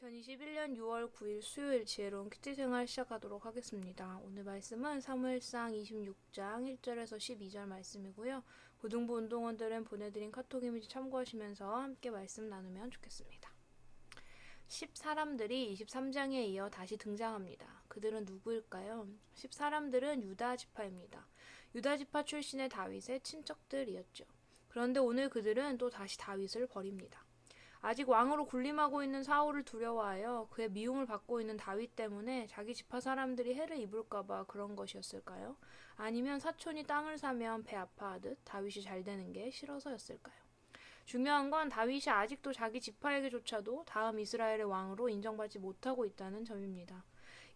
2021년 6월 9일 수요일 지혜로운 큐티 생활 시작하도록 하겠습니다. 오늘 말씀은 사무엘상 26장 1절에서 12절 말씀이고요. 고등부 운동원들은 보내드린 카톡 이미지 참고하시면서 함께 말씀 나누면 좋겠습니다. 10사람들이 23장에 이어 다시 등장합니다. 그들은 누구일까요? 10사람들은 유다 지파입니다. 유다 지파 출신의 다윗의 친척들이었죠. 그런데 오늘 그들은 또 다시 다윗을 버립니다. 아직 왕으로 군림하고 있는 사울을 두려워하여 그의 미움을 받고 있는 다윗 때문에 자기 지파 사람들이 해를 입을까봐 그런 것이었을까요? 아니면 사촌이 땅을 사면 배 아파하듯 다윗이 잘 되는 게 싫어서였을까요? 중요한 건 다윗이 아직도 자기 지파에게조차도 다음 이스라엘의 왕으로 인정받지 못하고 있다는 점입니다.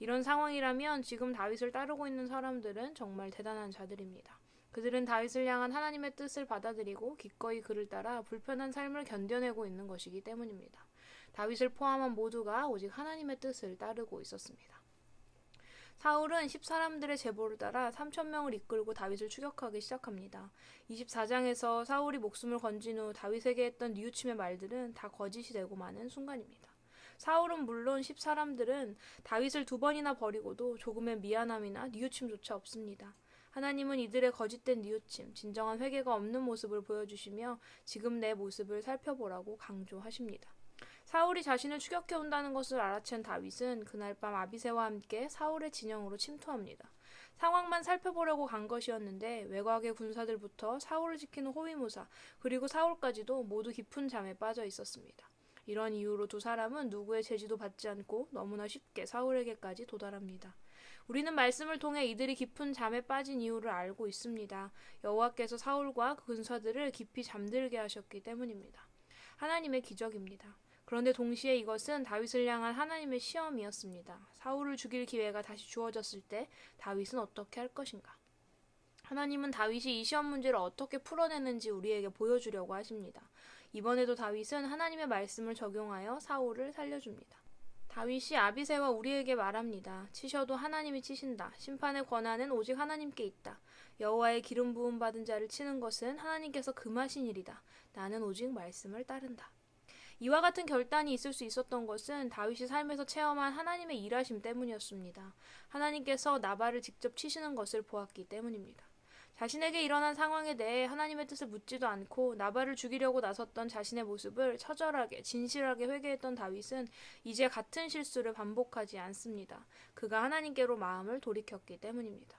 이런 상황이라면 지금 다윗을 따르고 있는 사람들은 정말 대단한 자들입니다. 그들은 다윗을 향한 하나님의 뜻을 받아들이고 기꺼이 그를 따라 불편한 삶을 견뎌내고 있는 것이기 때문입니다. 다윗을 포함한 모두가 오직 하나님의 뜻을 따르고 있었습니다. 사울은 10사람들의 제보를 따라 3,000명을 이끌고 다윗을 추격하기 시작합니다. 24장에서 사울이 목숨을 건진 후 다윗에게 했던 뉘우침의 말들은 다 거짓이 되고 마는 순간입니다. 사울은 물론 10사람들은 다윗을 2번이나 버리고도 조금의 미안함이나 뉘우침조차 없습니다. 하나님은 이들의 거짓된 뉘우침, 진정한 회개가 없는 모습을 보여주시며 지금 내 모습을 살펴보라고 강조하십니다. 사울이 자신을 추격해온다는 것을 알아챈 다윗은 그날 밤 아비새와 함께 사울의 진영으로 침투합니다. 상황만 살펴보려고 간 것이었는데 외곽의 군사들부터 사울을 지키는 호위무사 그리고 사울까지도 모두 깊은 잠에 빠져 있었습니다. 이런 이유로 두 사람은 누구의 제지도 받지 않고 너무나 쉽게 사울에게까지 도달합니다. 우리는 말씀을 통해 이들이 깊은 잠에 빠진 이유를 알고 있습니다. 여호와께서 사울과 그 군사들을 깊이 잠들게 하셨기 때문입니다. 하나님의 기적입니다. 그런데 동시에 이것은 다윗을 향한 하나님의 시험이었습니다. 사울을 죽일 기회가 다시 주어졌을 때 다윗은 어떻게 할 것인가? 하나님은 다윗이 이 시험 문제를 어떻게 풀어내는지 우리에게 보여주려고 하십니다. 이번에도 다윗은 하나님의 말씀을 적용하여 사울을 살려줍니다. 다윗이 아비새와 우리에게 말합니다. 치셔도 하나님이 치신다. 심판의 권한은 오직 하나님께 있다. 여호와의 기름 부음 받은 자를 치는 것은 하나님께서 금하신 일이다. 나는 오직 말씀을 따른다. 이와 같은 결단이 있을 수 있었던 것은 다윗이 삶에서 체험한 하나님의 일하심 때문이었습니다. 하나님께서 나발을 직접 치시는 것을 보았기 때문입니다. 자신에게 일어난 상황에 대해 하나님의 뜻을 묻지도 않고 나발을 죽이려고 나섰던 자신의 모습을 처절하게 진실하게 회개했던 다윗은 이제 같은 실수를 반복하지 않습니다. 그가 하나님께로 마음을 돌이켰기 때문입니다.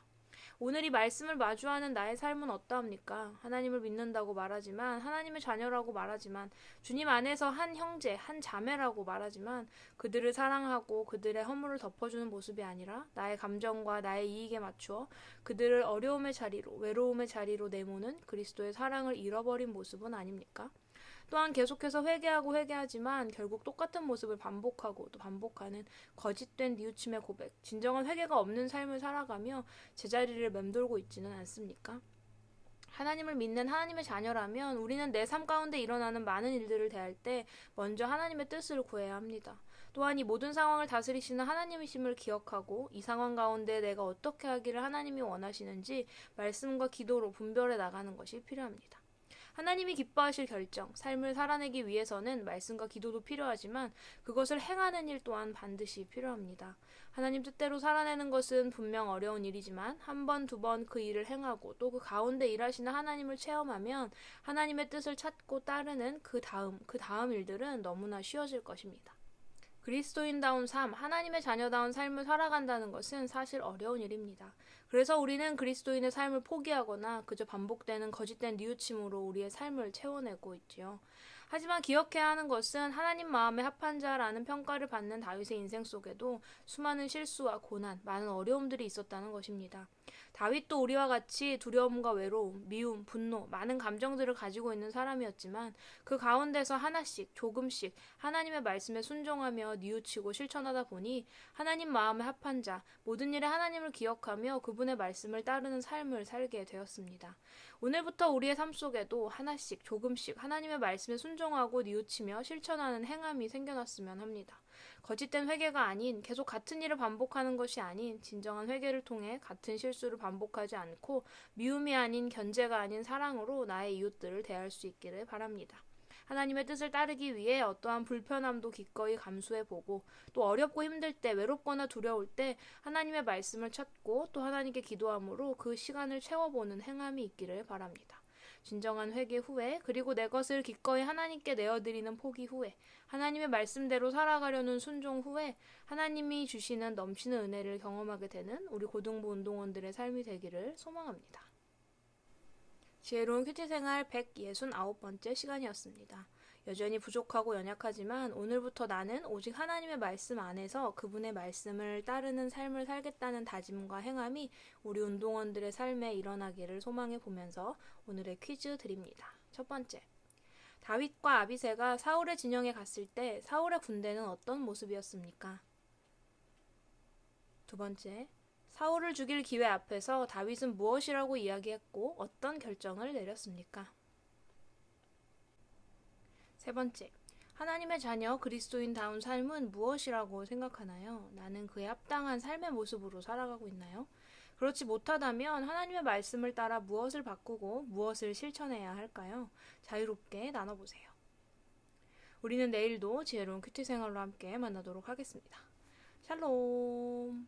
오늘 이 말씀을 마주하는 나의 삶은 어떠합니까? 하나님을 믿는다고 말하지만 하나님의 자녀라고 말하지만 주님 안에서 한 형제, 한 자매라고 말하지만 그들을 사랑하고 그들의 허물을 덮어주는 모습이 아니라 나의 감정과 나의 이익에 맞추어 그들을 어려움의 자리로 외로움의 자리로 내모는 그리스도의 사랑을 잃어버린 모습은 아닙니까? 또한 계속해서 회개하고 회개하지만 결국 똑같은 모습을 반복하고 또 반복하는 거짓된 뉘우침의 고백, 진정한 회개가 없는 삶을 살아가며 제자리를 맴돌고 있지는 않습니까? 하나님을 믿는 하나님의 자녀라면 우리는 내 삶 가운데 일어나는 많은 일들을 대할 때 먼저 하나님의 뜻을 구해야 합니다. 또한 이 모든 상황을 다스리시는 하나님이심을 기억하고 이 상황 가운데 내가 어떻게 하기를 하나님이 원하시는지 말씀과 기도로 분별해 나가는 것이 필요합니다. 하나님이 기뻐하실 결정, 삶을 살아내기 위해서는 말씀과 기도도 필요하지만 그것을 행하는 일 또한 반드시 필요합니다. 하나님 뜻대로 살아내는 것은 분명 어려운 일이지만 한 번, 두 번 그 일을 행하고 또 그 가운데 일하시는 하나님을 체험하면 하나님의 뜻을 찾고 따르는 그 다음 일들은 너무나 쉬워질 것입니다. 그리스도인다운 삶, 하나님의 자녀다운 삶을 살아간다는 것은 사실 어려운 일입니다. 그래서 우리는 그리스도인의 삶을 포기하거나 그저 반복되는 거짓된 뉘우침으로 우리의 삶을 채워내고 있지요. 하지만 기억해야 하는 것은 하나님 마음에 합한 자라는 평가를 받는 다윗의 인생 속에도 수많은 실수와 고난, 많은 어려움들이 있었다는 것입니다. 다윗도 우리와 같이 두려움과 외로움, 미움, 분노, 많은 감정들을 가지고 있는 사람이었지만 그 가운데서 하나씩, 조금씩 하나님의 말씀에 순종하며 뉘우치고 실천하다 보니 하나님 마음에 합한 자, 모든 일에 하나님을 기억하며 그분의 말씀을 따르는 삶을 살게 되었습니다. 오늘부터 우리의 삶 속에도 하나씩, 조금씩 하나님의 말씀에 순종하고 뉘우치며 실천하는 행함이 생겨났으면 합니다. 거짓된 회개가 아닌, 계속 같은 일을 반복하는 것이 아닌 진정한 회개를 통해 같은 실수를 반복하지 않고 미움이 아닌 견제가 아닌 사랑으로 나의 이웃들을 대할 수 있기를 바랍니다. 하나님의 뜻을 따르기 위해 어떠한 불편함도 기꺼이 감수해보고 또 어렵고 힘들 때 외롭거나 두려울 때 하나님의 말씀을 찾고 또 하나님께 기도함으로 그 시간을 채워보는 행함이 있기를 바랍니다. 진정한 회개 후에 그리고 내 것을 기꺼이 하나님께 내어드리는 포기 후에 하나님의 말씀대로 살아가려는 순종 후에 하나님이 주시는 넘치는 은혜를 경험하게 되는 우리 고등부 운동원들의 삶이 되기를 소망합니다. 지혜로운 큐티생활 169번째 시간이었습니다. 여전히 부족하고 연약하지만 오늘부터 나는 오직 하나님의 말씀 안에서 그분의 말씀을 따르는 삶을 살겠다는 다짐과 행함이 우리 운동원들의 삶에 일어나기를 소망해 보면서 오늘의 퀴즈 드립니다. 첫 번째, 다윗과 아비새가 사울의 진영에 갔을 때 사울의 군대는 어떤 모습이었습니까? 두 번째, 사울을 죽일 기회 앞에서 다윗은 무엇이라고 이야기했고 어떤 결정을 내렸습니까? 세 번째, 하나님의 자녀 그리스도인다운 삶은 무엇이라고 생각하나요? 나는 그에 합당한 삶의 모습으로 살아가고 있나요? 그렇지 못하다면 하나님의 말씀을 따라 무엇을 바꾸고 무엇을 실천해야 할까요? 자유롭게 나눠보세요. 우리는 내일도 지혜로운 큐티 생활로 함께 만나도록 하겠습니다. 샬롬.